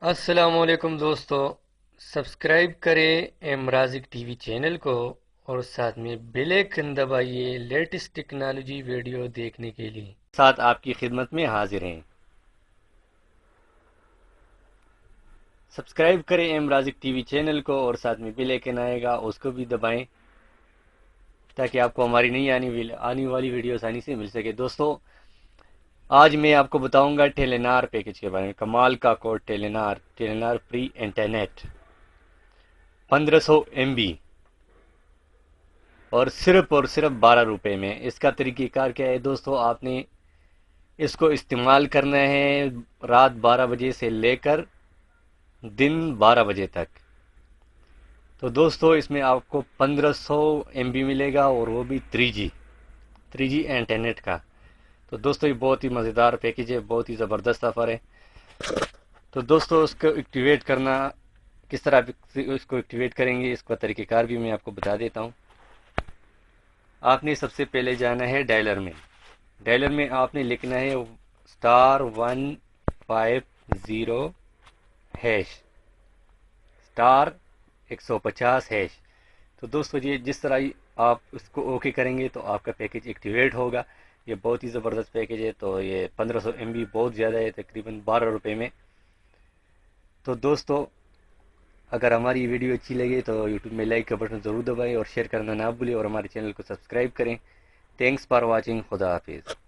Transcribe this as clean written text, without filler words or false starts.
السلام علیکم دوستو، سبسکرائب کریں M Raziq T V channel کو اور ساتھ میں بیل آئکن دبائیے لیٹسٹ ٹیکنالوجی ویڈیو دیکھنے کے لیے۔ ساتھ آپ کی خدمت میں حاضر ہیں۔ سبسکرائب کریں M Raziq T V channel کو اور ساتھ میں بیل آئکن آئے گا اس کو بھی دبائیں تاکہ آپ کو ہماری نئی آنے والی ویڈیو آسانی سے مل سکے۔ دوستو، آج میں آپ کو بتاؤں گا ٹیلی نار پیکج کے بارے میں۔ کمال کا کوڈ ٹیلی نار فری انٹرنیٹ 1500 MB اور صرف 12 روپے میں۔ اس کا طریقہ کار کیا ہے دوستو؟ آپ نے اس کو استعمال کرنا ہے رات 12 بجے سے لے کر دن 12 بجے تک۔ تو دوستو اس میں آپ کو 1500 MB ملے گا اور وہ بھی 3G انٹرنیٹ کا۔ تو دوستو یہ بہت ہی مزیدار پیکج ہے، بہت ہی زبردست آفر ہے۔ تو دوستو اس کو ایکٹیویٹ کرنا کس طرح اس کو ایکٹیویٹ کریں گے، اس کا طریقہ کار بھی میں آپ کو بتا دیتا ہوں۔ آپ نے سب سے پہلے جانا ہے ڈائلر میں۔ ڈائلر میں آپ نے لکھنا ہے *150# *150#۔ تو دوستو یہ جس طرح آپ اس کو اوکے کریں گے تو آپ کا پیکج ایکٹیویٹ ہوگا۔ یہ بہت ہی زبردست پیکج ہے۔ تو یہ 1500 MB بہت زیادہ ہے، تقریباً 12 روپے میں۔ تو دوستو اگر ہماری ویڈیو اچھی لگے تو یوٹیوب میں لائک کا بٹن ضرور دبائیں اور شیئر کرنا نہ بھولیں اور ہمارے چینل کو سبسکرائب کریں۔ Thanks for watching. خدا حافظ۔